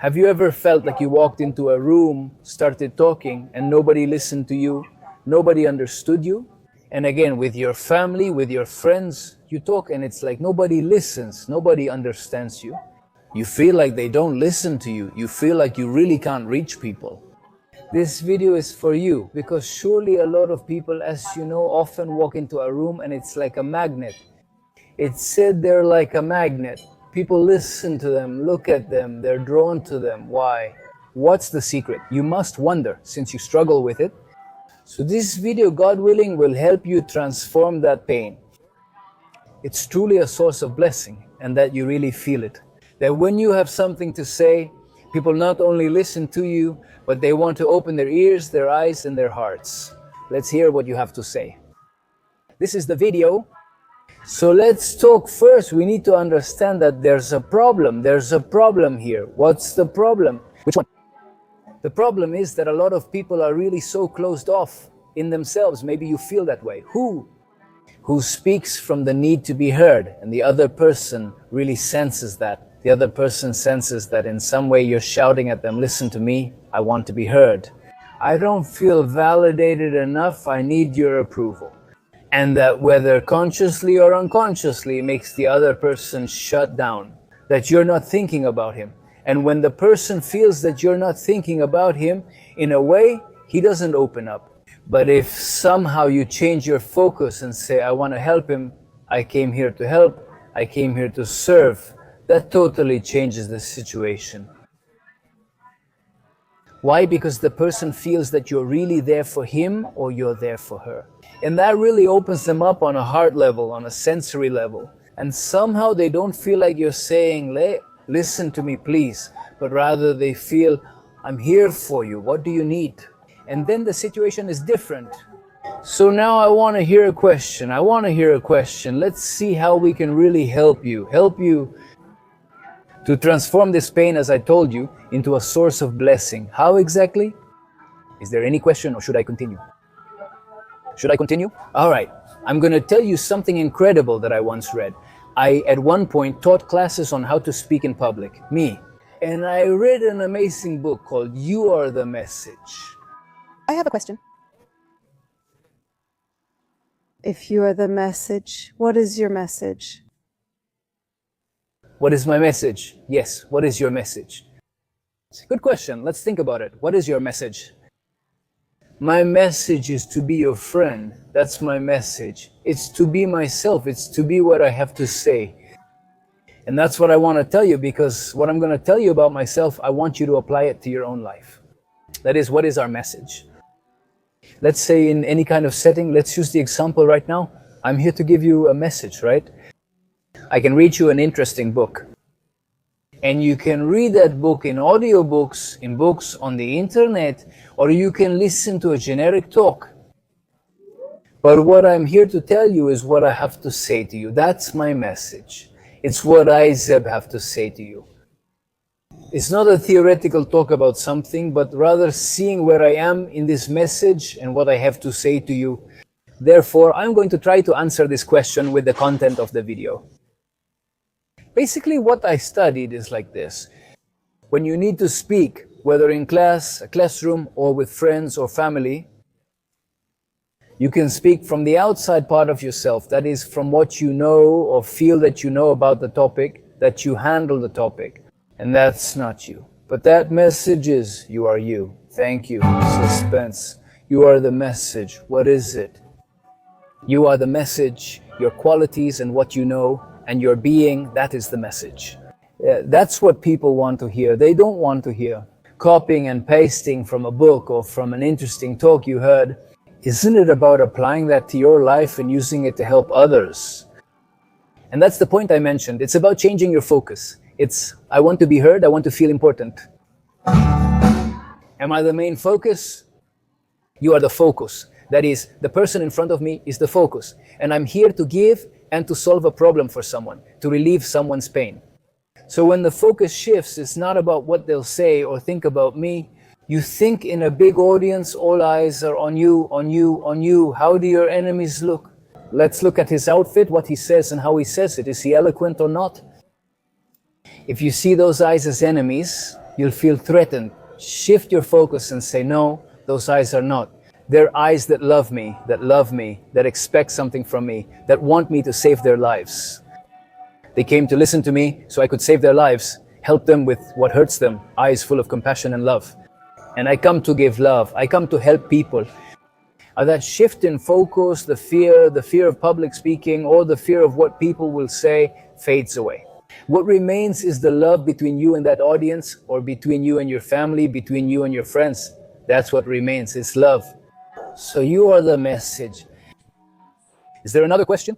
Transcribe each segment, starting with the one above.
Have you ever felt like you walked into a room, started talking, and nobody listened to you, nobody understood you? And again, with your family, with your friends, you talk and it's like nobody listens, nobody understands you. You feel like they don't listen to you. You feel like you really can't reach people. This video is for you because surely a lot of people, as you know, often walk into a room and it's like a magnet. It's said they're like a magnet. People listen to them, look at them, they're drawn to them. Why? What's the secret? You must wonder since you struggle with it. So this video, God willing, will help you transform that pain. It's truly a source of blessing and that you really feel it. That when you have something to say, people not only listen to you, but they want to open their ears, their eyes, and their hearts. Let's hear what you have to say. This is the video. So let's talk first. We need to understand that there's a problem. There's a problem here. What's the problem? Which one? The problem is that a lot of people are really so closed off in themselves. Maybe you feel that way. Who speaks from the need to be heard, and the other person really senses that. The other person senses that in some way you're shouting at them, listen to me, I want to be heard. I don't feel validated enough, I need your approval. And that whether consciously or unconsciously makes the other person shut down, that you're not thinking about him. And when the person feels that you're not thinking about him, in a way, he doesn't open up. But if somehow you change your focus and say, I want to help him, I came here to help, I came here to serve, that totally changes the situation. Why? Because the person feels that you're really there for him or you're there for her. And that really opens them up on a heart level, on a sensory level. And somehow they don't feel like you're saying, listen to me, please. But rather they feel, I'm here for you. What do you need? And then the situation is different. So now I want to hear a question. Let's see how we can really help you to transform this pain, as I told you, into a source of blessing. How exactly? Is there any question or should I continue? Should I continue? All right. I'm going to tell you something incredible that I once read. I, at one point, taught classes on how to speak in public. Me. And I read an amazing book called You Are the Message. I have a question. If you are the message, what is your message? What is my message? Yes, what is your message? Good question. Let's think about it. What is your message? My message is to be your friend. That's my message. It's to be myself. It's to be what I have to say. And that's what I want to tell you, because what I'm going to tell you about myself, I want you to apply it to your own life. That is, what is our message? Let's say in any kind of setting, let's use the example right now. I'm here to give you a message, right? I can read you an interesting book. And you can read that book in audiobooks, in books on the internet, or you can listen to a generic talk. But what I'm here to tell you is what I have to say to you. That's my message. It's what I, Zeb, have to say to you. It's not a theoretical talk about something, but rather seeing where I am in this message and what I have to say to you. Therefore, I'm going to try to answer this question with the content of the video. Basically, what I studied is like this. When you need to speak, whether in class, a classroom, or with friends or family, you can speak from the outside part of yourself. That is, from what you know or feel that you know about the topic, that you handle the topic. And that's not you. But that message is, you are you. Thank you. Suspense. You are the message. What is it? You are the message, your qualities and what you know, and your being, that is the message. That's what people want to hear. They don't want to hear copying and pasting from a book or from an interesting talk you heard. Isn't it about applying that to your life and using it to help others? And that's the point I mentioned. It's about changing your focus. It's, I want to be heard, I want to feel important. Am I the main focus? You are the focus. That is, the person in front of me is the focus. And I'm here to give and to solve a problem for someone, to relieve someone's pain. So when the focus shifts, it's not about what they'll say or think about me. You think in a big audience, all eyes are on you, on you, on you. How do your enemies look? Let's look at his outfit, what he says and how he says it. Is he eloquent or not? If you see those eyes as enemies, you'll feel threatened. Shift your focus and say, no, those eyes are not. They're eyes that love me, that expect something from me, that want me to save their lives. They came to listen to me so I could save their lives, help them with what hurts them, eyes full of compassion and love. And I come to give love. I come to help people. That shift in focus, the fear of public speaking, or the fear of what people will say fades away. What remains is the love between you and that audience, or between you and your family, between you and your friends. That's what remains, it's love. So you are the message. Is there another question?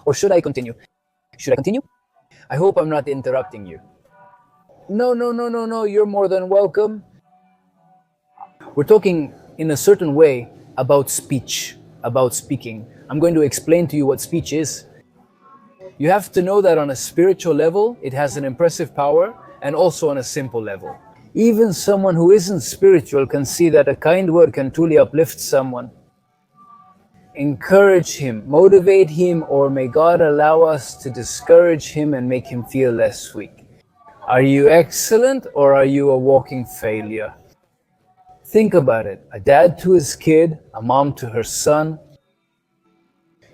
Or should I continue? Should I continue? I hope I'm not interrupting you. No, you're more than welcome. We're talking in a certain way about speech, about speaking. I'm going to explain to you what speech is. You have to know that on a spiritual level, it has an impressive power, and also on a simple level. Even someone who isn't spiritual can see that a kind word can truly uplift someone. Encourage him, motivate him, or may God allow us to discourage him and make him feel less weak. Are you excellent, or are you a walking failure? Think about it. A dad to his kid, a mom to her son.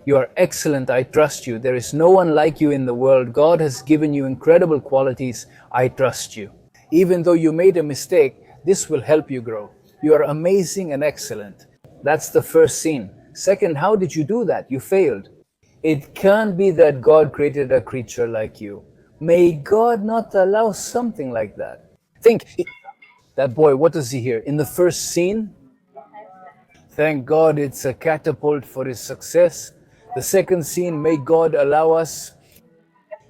You are excellent, I trust you. There is no one like you in the world. God has given you incredible qualities. I trust you. Even though you made a mistake, this will help you grow. You are amazing and excellent. That's the first scene. Second, how did you do that? You failed. It can't be that God created a creature like you. May God not allow something like that. Think, that boy, what does he hear? In the first scene, thank God it's a catapult for his success. The second scene, may God allow us.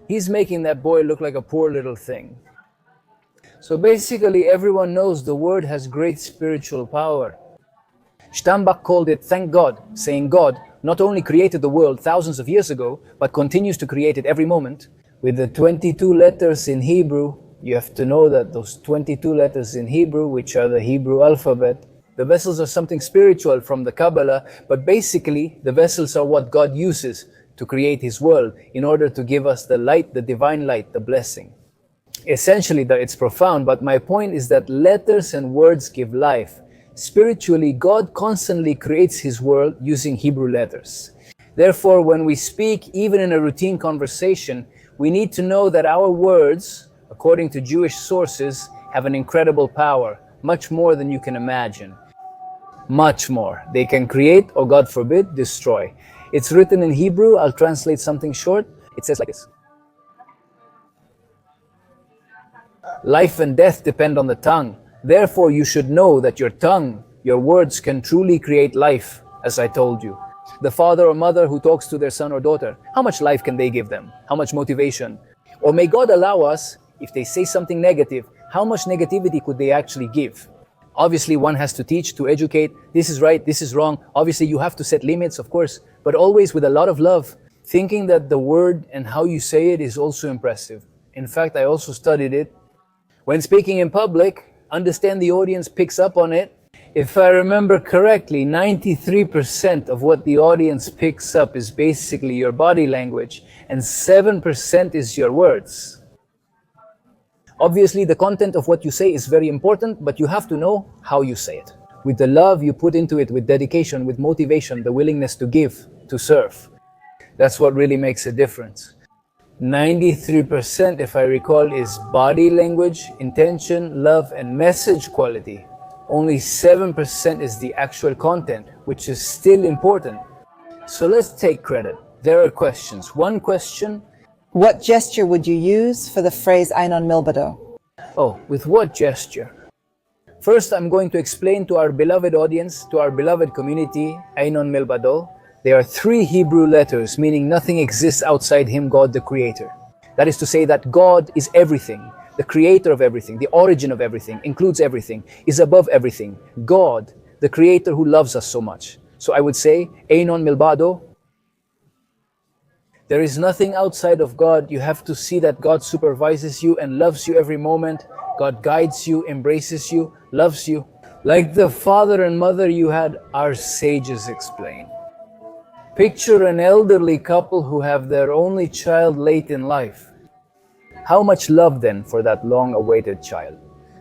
He's making that boy look like a poor little thing. So basically, everyone knows the word has great spiritual power. Stambach called it thank God, saying God not only created the world thousands of years ago, but continues to create it every moment. With the 22 letters in Hebrew, you have to know that those 22 letters in Hebrew, which are the Hebrew alphabet, the vessels are something spiritual from the Kabbalah, but basically the vessels are what God uses to create His world in order to give us the light, the divine light, the blessing. Essentially, it's profound, but my point is that letters and words give life. Spiritually, God constantly creates His world using Hebrew letters. Therefore, when we speak, even in a routine conversation, we need to know that our words, according to Jewish sources, have an incredible power, much more than you can imagine. Much more. They can create, or God forbid, destroy. It's written in Hebrew. I'll translate something short. It says like this. Life and death depend on the tongue. Therefore, you should know that your tongue, your words can truly create life, as I told you. The father or mother who talks to their son or daughter, how much life can they give them? How much motivation? Or may God allow us, if they say something negative, how much negativity could they actually give? Obviously, one has to teach, to educate. This is right, this is wrong. Obviously, you have to set limits, of course, but always with a lot of love. Thinking that the word and how you say it is also impressive. In fact, I also studied it. When speaking in public, understand the audience picks up on it. If I remember correctly, 93% of what the audience picks up is basically your body language, and 7% is your words. Obviously, the content of what you say is very important, but you have to know how you say it. With the love you put into it, with dedication, with motivation, the willingness to give, to serve. That's what really makes a difference. 93%, if I recall, is body language, intention, love, and message quality. Only 7% is the actual content, which is still important. So let's take credit. There are questions. One question. What gesture would you use for the phrase Einon Milbado? Oh, with what gesture? First, I'm going to explain to our beloved audience, to our beloved community, Einon Milbado. There are 3 Hebrew letters, meaning nothing exists outside Him, God the Creator. That is to say that God is everything, the creator of everything, the origin of everything, includes everything, is above everything. God, the Creator who loves us so much. So I would say, Einon Milbado. There is nothing outside of God. You have to see that God supervises you and loves you every moment. God guides you, embraces you, loves you. Like the father and mother you had, our sages explain. Picture an elderly couple who have their only child late in life. How much love then for that long-awaited child?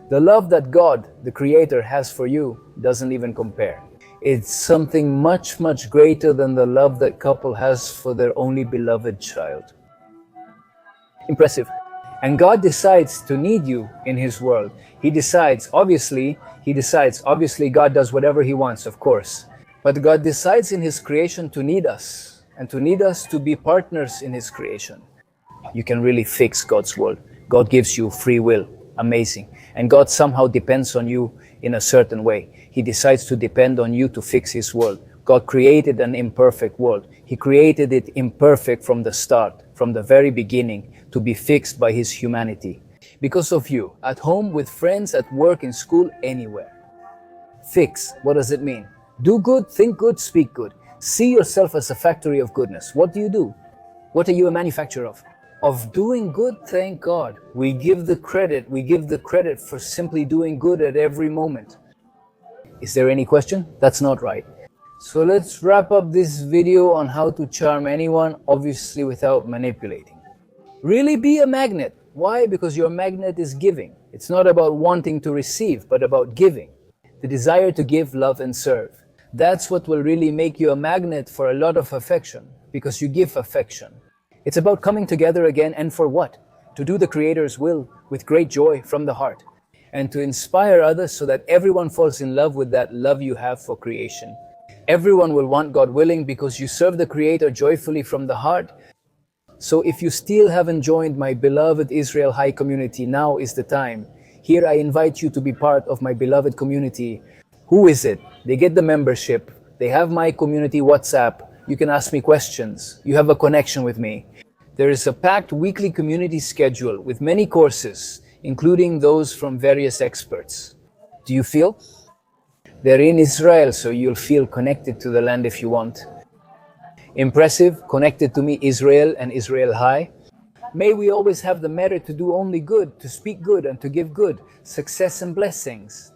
The love that God, the Creator, has for you doesn't even compare. It's something much, much greater than the love that couple has for their only beloved child. Impressive. And God decides to need you in His world. He decides, obviously, God does whatever He wants, of course. But God decides in His creation to need us, and to need us to be partners in His creation. You can really fix God's world. God gives you free will. Amazing. And God somehow depends on you in a certain way. He decides to depend on you to fix His world. God created an imperfect world. He created it imperfect from the start, from the very beginning, to be fixed by His humanity. Because of you, at home, with friends, at work, in school, anywhere. Fix, what does it mean? Do good, think good, speak good. See yourself as a factory of goodness. What do? What are you a manufacturer of? Of doing good, thank God. We give the credit for simply doing good at every moment. Is there any question? That's not right. So let's wrap up this video on how to charm anyone, obviously without manipulating. Really be a magnet. Why? Because your magnet is giving. It's not about wanting to receive, but about giving. The desire to give, love, and serve. That's what will really make you a magnet for a lot of affection, because you give affection. It's about coming together again, and for what? To do the Creator's will with great joy from the heart, and to inspire others so that everyone falls in love with that love you have for creation. Everyone will want, God willing, because you serve the Creator joyfully from the heart. So if you still haven't joined my beloved Israel High community, now is the time. Here I invite you to be part of my beloved community. Who is it? They get the membership. They have my community WhatsApp. You can ask me questions. You have a connection with me. There is a packed weekly community schedule with many courses, including those from various experts. Do you feel? They're in Israel, so you'll feel connected to the land if you want. Impressive, connected to me, Israel and Israel High. May we always have the merit to do only good, to speak good and to give good, success and blessings.